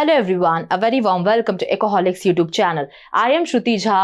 Hello everyone, a very warm welcome to Ecoholics YouTube channel. I am Shruti Jha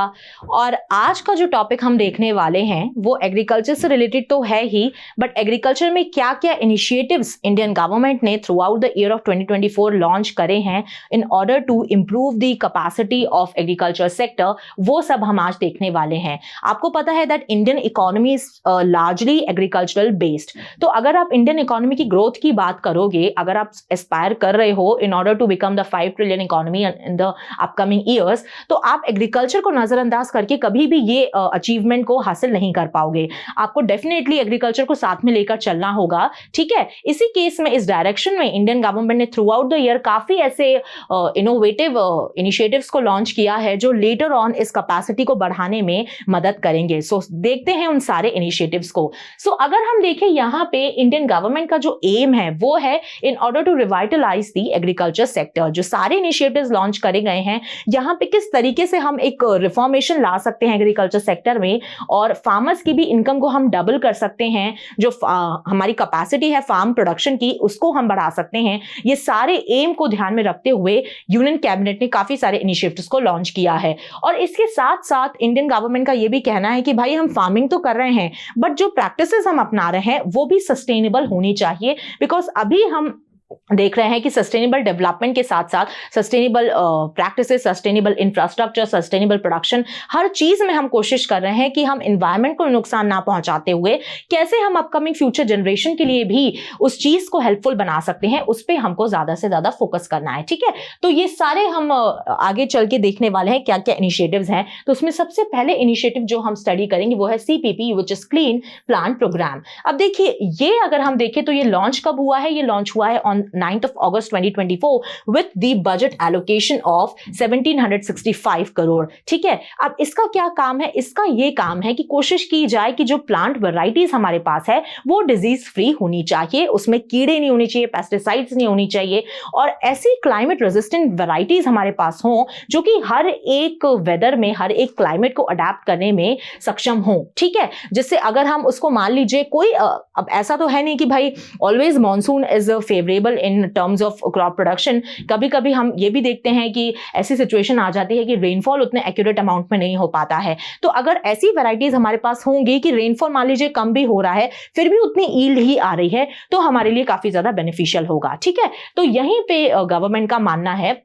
और आज का जो टॉपिक हम देखने वाले हैं वो एग्रीकल्चर से रिलेटेड तो है ही, बट एग्रीकल्चर में क्या क्या इनिशिएटिव्स इंडियन गवर्नमेंट ने throughout the year of 2024 launch करे हैं in order to improve the capacity of agriculture sector, वो सब हम आज देखने वाले हैं। आपको पता है that Indian economy is largely agricultural based, तो अगर आप इंडियन इकोनॉमी की ग्रोथ की बात करोगे, अगर आप एस्पायर कर रहे हो in order to become the 5 trillion economy in the upcoming years, तो आप एग्रीकल्चर को नजरअंदाज करके कभी भी ये अचीवमेंट को हासिल नहीं कर पाओगे। आपको डेफिनेटली एग्रीकल्चर को साथ में लेकर चलना होगा, ठीक है। इसी केस में, इस डायरेक्शन में इंडियन गवर्नमेंट ने थ्रू आउट द ईयर काफी ऐसे इनोवेटिव इनिशिएटिव्स को लॉन्च किया है जो लेटर ऑन इस कैपेसिटी को बढ़ाने में मदद करेंगे। सो देखते हैं उन सारे इनिशिएटिव्स को। सो अगर हम देखें यहाँ पे इंडियन गवर्नमेंट का जो एम है वो है in order to revitalise the agriculture sector. जो सारे इनिशिएटिव्स लॉन्च करे गए हैं, यहाँ पे किस तरीके से हम एक रिफॉर्मेशन ला सकते हैं एग्रीकल्चर सेक्टर में और फार्मर्स की भी इनकम को हम डबल कर सकते हैं, जो हमारी कैपेसिटी है फार्म प्रोडक्शन की उसको हम बढ़ा सकते हैं। ये सारे एम को ध्यान में रखते हुए यूनियन कैबिनेट ने काफी सारे इनिशिएटिव्स को लॉन्च किया है। और इसके साथ साथ इंडियन गवर्नमेंट का ये भी कहना है कि भाई हम फार्मिंग तो कर रहे हैं, बट जो प्रैक्टिसेस हम अपना रहे हैं वो भी सस्टेनेबल होनी चाहिए। बिकॉज अभी हम देख रहे हैं कि सस्टेनेबल डेवलपमेंट के साथ साथ sustainable practices, sustainable infrastructure, sustainable production, हर चीज में हम कोशिश कर रहे हैं कि हम एनवायरनमेंट को नुकसान ना पहुंचाते हुए कैसे हम अपकमिंग फ्यूचर जनरेशन के लिए भी उस चीज को हेल्पफुल बना सकते हैं, उस पर हमको ज्यादा से ज्यादा फोकस करना है, ठीक है। तो ये सारे हम आगे चल के देखने वाले हैं क्या क्या इनिशिएटिव्स हैं। तो उसमें सबसे पहले इनिशिएटिव जो हम स्टडी करेंगे वो है CPP, which is clean plant programme. अब देखिए, ये अगर हम देखें तो ये लॉन्च कब हुआ है? ये लॉन्च हुआ है on 9th of August 2024 with the budget allocation of 1765 crore, ठीक है। अब इसका क्या काम है? इसका ये काम है कि कोशिश की जाए कि जो प्लांट वैरायटीज हमारे पास है वो डिजीज फ्री होनी चाहिए, उसमें कीड़े नहीं होने चाहिए, पेस्टिसाइड्स नहीं होनी चाहिए, और ऐसी क्लाइमेट रेजिस्टेंट वैरायटीज हमारे पास हों जो कि हर एक वेदर में, हर एक क्लाइमेट को अडेप्ट करने में सक्षम हो, ठीक है। जिससे अगर हम उसको मान लीजिए कोई अब ऐसा तो है नहीं कि भाई always monsoon is favourable in terms of crop production. कभी कभी हम ये भी देखते हैं कि ऐसी सिचुएशन आ जाती है कि रेनफॉल उतने एक्यूरेट अमाउंट में नहीं हो पाता है। तो अगर ऐसी वैरायटीज हमारे पास होंगी कि रेनफॉल मान लीजिए कम भी हो रहा है फिर भी उतनी ईल्ड ही आ रही है, तो हमारे लिए काफी ज्यादा बेनिफिशियल होगा, ठीक है। तो यहीं पे गवर्नमेंट का मानना है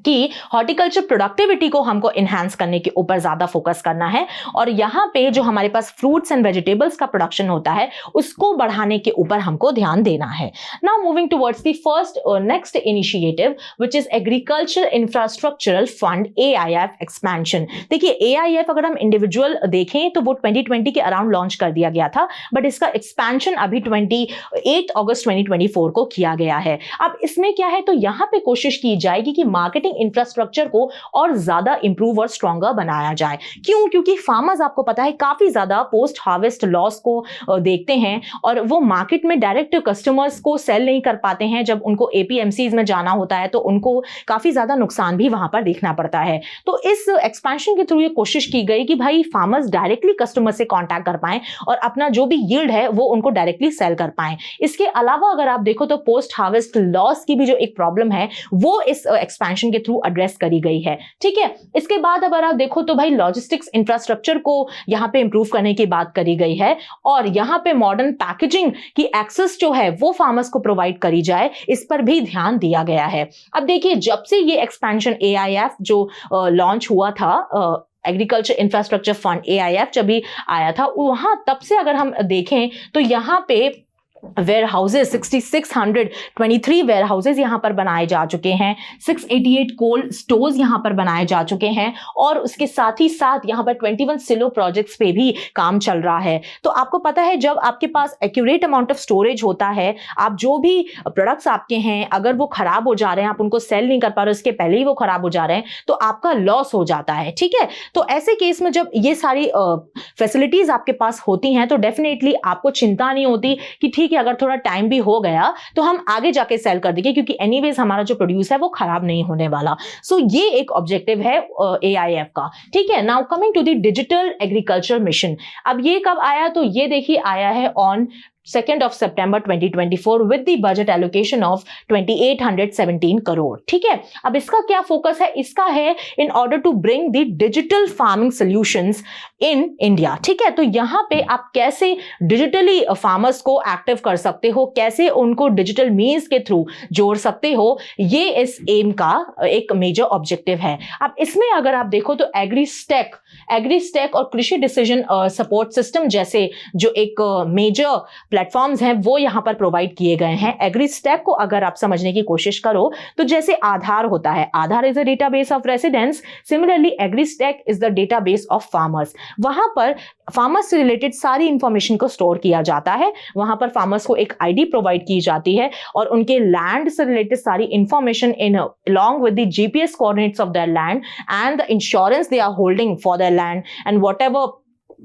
कि हॉर्टिकल्चर प्रोडक्टिविटी को हमको इनहैंस करने के ऊपर ज्यादा फोकस करना है, और यहाँ पे जो हमारे पास फ्रूट्स एंड वेजिटेबल्स का प्रोडक्शन होता है उसको बढ़ाने के ऊपर हमको ध्यान देना है। Now moving towards the first next initiative which is agriculture infrastructural fund AIF expansion. देखिए, AIF अगर हम इंडिविजुअल देखें तो वो 2020 के अराउंड लॉन्च कर दिया गया था, बट इसका एक्सपेंशन अभी 28 अगस्त 2024 को किया गया है। अब इसमें क्या है, तो यहाँ पे कोशिश की जाएगी कि मार्केटिंग इंफ्रास्ट्रक्चर को और ज्यादा इंप्रूव और स्ट्रॉन्गर बनाया जाए। क्यों? क्योंकि फार्मर्स, आपको पता है, काफी ज्यादा पोस्ट हार्वेस्ट लॉस को देखते हैं और वो मार्केट में डायरेक्ट कस्टमर्स को सेल नहीं कर पाते हैं। जब उनको APMCs में जाना होता है तो उनको काफी ज्यादा नुकसान भी वहां पर देखना पड़ता है। तो इस एक्सपेंशन के थ्रू ये कोशिश की गई कि भाई फार्मर्स डायरेक्टली कस्टमर से कॉन्टैक्ट कर पाएं और अपना जो भी यील्ड है वो उनको डायरेक्टली सेल कर पाएं। इसके अलावा अगर आप देखो तो पोस्ट हार्वेस्ट लॉस की भी जो एक प्रॉब्लम है वो इस एक्सपेंशन के थ्रू एड्रेस करी गई है, ठीक है। इसके बाद अगर आप देखो तो भाई लॉजिस्टिक्स इंफ्रास्ट्रक्चर को यहां पे इंप्रूव करने की बात करी गई है, और यहां पे मॉडर्न पैकेजिंग की एक्सेस जो है वो फार्मर्स को प्रोवाइड करी जाए, इस पर भी ध्यान दिया गया है। अब देखिए, जब से ये एक्सपेंशन AIF जो लॉन्च हुआ था, एग्रीकल्चर इंफ्रास्ट्रक्चर फंड AIF जब भी आया था, वहां तब से अगर हम देखें तो यहां पे वेयर हाउसेज 6623 वेयर हाउसेज यहां पर बनाए जा चुके हैं, 688 कोल्ड स्टोर्स यहां पर बनाए जा चुके हैं, और उसके साथ ही साथ यहां पर 21 सिलो प्रोजेक्ट्स पे भी काम चल रहा है। तो आपको पता है, जब आपके पास एक्यूरेट अमाउंट ऑफ स्टोरेज होता है, आप जो भी प्रोडक्ट्स आपके हैं अगर वो खराब हो जा रहे हैं, आप उनको सेल नहीं कर पा रहे, उसके पहले ही वो खराब हो जा रहे हैं, तो आपका लॉस हो जाता है, ठीक है। तो ऐसे केस में जब ये सारी फैसिलिटीज आपके पास होती हैं तो डेफिनेटली आपको चिंता नहीं होती कि ठीक कि अगर थोड़ा टाइम भी हो गया तो हम आगे जाके सेल कर देंगे, क्योंकि एनीवेज हमारा जो प्रोड्यूस है वो खराब नहीं होने वाला। सो ये एक ऑब्जेक्टिव है AIF का, ठीक है। Now coming to the digital agriculture mission. अब ये कब आया? तो ये देखिए आया है on 2nd of September 2024 with the budget allocation of 2817 crore. ठीक है, अब इसका क्या फोकस है? इसका है in order to bring the digital farming solutions in India. ठीक है, तो यहां पे आप कैसे डिजिटली फार्मर्स को एक्टिव कर सकते हो, कैसे उनको डिजिटल मीन्स के थ्रू जोड़ सकते हो, ये इस एम का एक मेजर ऑब्जेक्टिव है। अब इसमें अगर आप देखो तो एग्रीस्टेक और कृषि डिसीजन सपोर्ट सिस्टम जैसे जो एक मेजर प्लेटफॉर्म्स हैं वो यहां पर प्रोवाइड किए गए हैं। एग्रीस्टेक को अगर आप समझने की कोशिश करो तो जैसे आधार होता है, Aadhaar is a database of residents, similarly AgriStack is the database of farmers. वहां पर फार्मर्स से रिलेटेड सारी इंफॉर्मेशन को स्टोर किया जाता है, वहां पर फार्मर्स को एक आईडी प्रोवाइड की जाती है और उनके लैंड से रिलेटेड सारी information in along with the GPS coordinates of their land and the insurance they are holding for their land and whatever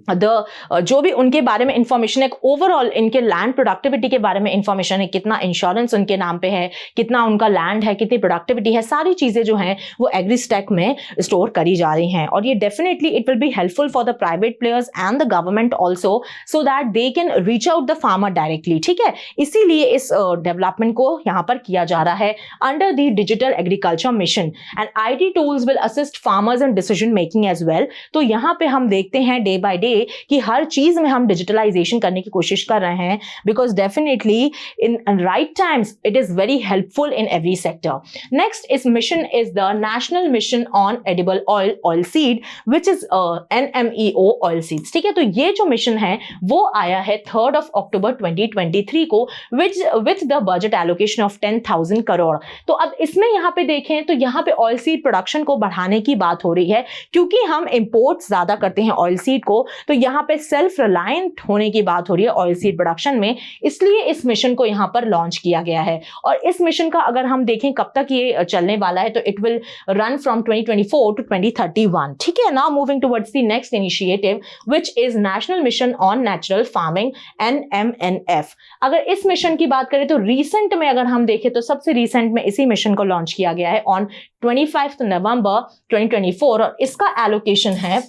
जो भी उनके बारे में इंफॉर्मेशन है, ओवरऑल इनके लैंड प्रोडक्टिविटी के बारे में इंफॉर्मेशन है, कितना इंश्योरेंस उनके नाम पे है, कितना उनका लैंड है, कितनी प्रोडक्टिविटी है, सारी चीजें जो हैं वो एग्रीस्टेक में स्टोर करी जा रही हैं। और ये definitely it will be helpful for the private players and the government also so that they can reach out the farmer directly. ठीक है, इसीलिए इस डेवलपमेंट को यहाँ पर किया जा रहा है under the digital agriculture mission and IT tools will assist farmers in decision making as well. तो यहाँ पे हम देखते हैं डे बाय डे कि हर चीज में हम डिजिटलाइजेशन करने की कोशिश कर रहे हैं, because definitely in right times it is very helpful in every sector. Next इस mission is the national mission on edible oil seed which is NMEO oil seeds. ठीक है, तो ये जो मिशन है वो आया है 3rd of October 2023 को with the budget allocation of 10,000 crore. तो अब इसमें यहाँ पे देखें तो यहाँ पे ऑयल सीड प्रोडक्शन को बढ़ाने की बात हो रही है, क्योंकि हम इंपोर्ट ज्यादा करते हैं ऑयल सीड को, तो यहाँ पे सेल्फ रिलायंट होने की बात हो रही है ऑयल सीड प्रोडक्शन में, इसलिए इस मिशन को यहाँ पर लॉन्च किया गया है। और इस मिशन का अगर हम देखें कब तक ये चलने वाला है तो it will run from 2024 to 2031। ठीक है, now moving towards the next initiative which is national mission on natural farming NMNF। अगर इस मिशन की बात करें तो रिसेंट में अगर हम देखें तो सबसे रिसेंट में इसी मिशन को लॉन्च किया गया है ऑन 25 नवंबर 2024 और इसका एलोकेशन है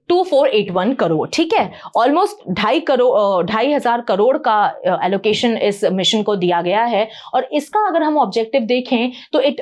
2481 करोड़। ठीक है, ऑलमोस्ट 2,500 करोड़ का एलोकेशन इस मिशन को दिया गया है। और इसका अगर हम ऑब्जेक्टिव देखें तो it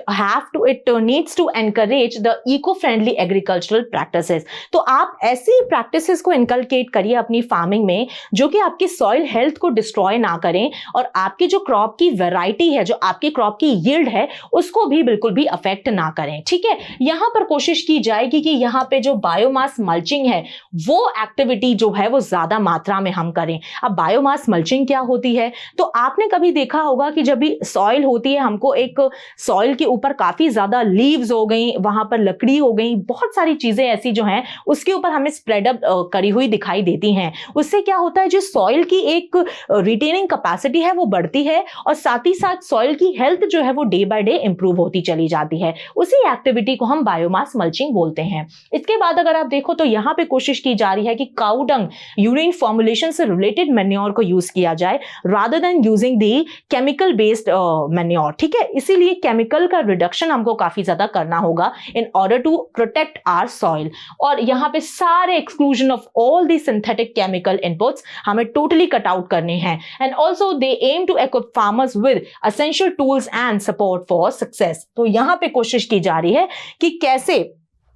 needs to encourage the eco friendly agricultural practices. तो आप ऐसी प्रैक्टिसेस को इनकलकेट करिए अपनी फार्मिंग में जो कि आपकी सॉइल हेल्थ को डिस्ट्रॉय ना करें और आपकी जो क्रॉप की वैरायटी है, जो आपकी क्रॉप की यील्ड है, उसको भी बिल्कुल भी अफेक्ट ना करें। ठीक है, यहां पर कोशिश की जाएगी कि यहां पे जो बायोमास मल्चिंग है वो एक्टिविटी जो है वो ज्यादा मात्रा में हम करें। अब बायोमास मल्चिंग क्या होती है? तो आपने कभी देखा होगा कि जब भी सॉइल होती है, हमको एक सॉइल के ऊपर काफी ज्यादा लीव्स हो गई, वहां पर लकड़ी हो गई, बहुत सारी चीजें ऐसी जो हैं उसके ऊपर हमें स्प्रेड अप करी हुई दिखाई देती हैं। उससे क्या होता है, जो सॉइल की एक रिटेनिंग कैपेसिटी है वो बढ़ती है और साथ ही साथ सॉइल की हेल्थ जो है वो डे बाय डे इंप्रूव होती चली जाती है। उसी एक्टिविटी को हम बायोमास मल्चिंग बोलते हैं। इसके बाद अगर आप देखो तो यहां पे कोशिश की जा रही है कि काउ डंग यूरिन फॉर्मुलेशन से रिलेटेड मैन्योर को यूज किया जाए rather than using the chemical based manure. ठीक है, इसीलिए केमिकल का रिडक्शन हमको काफी ज्यादा करना होगा in order to protect our soil. और यहां पे सारे exclusion of all the synthetic chemical inputs हमें टोटली कट आउट करने हैं। And also they aim to equip farmers with essential tools and support for success. तो यहां पे कोशिश की जा रही है कि कैसे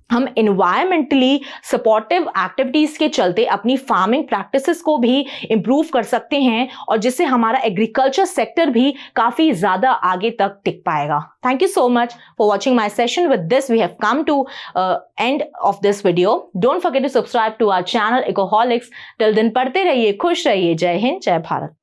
हम एनवायरमेंटली सपोर्टिव एक्टिविटीज के चलते अपनी फार्मिंग प्रैक्टिसेस को भी इंप्रूव कर सकते हैं और जिससे हमारा एग्रीकल्चर सेक्टर भी काफी ज्यादा आगे तक टिक पाएगा। Thank you so much for watching my session. With this we have come to end of this video. Don't forget to subscribe to our channel Ecoholics. Till then पढ़ते रहिए, खुश रहिए। जय हिंद, जय भारत।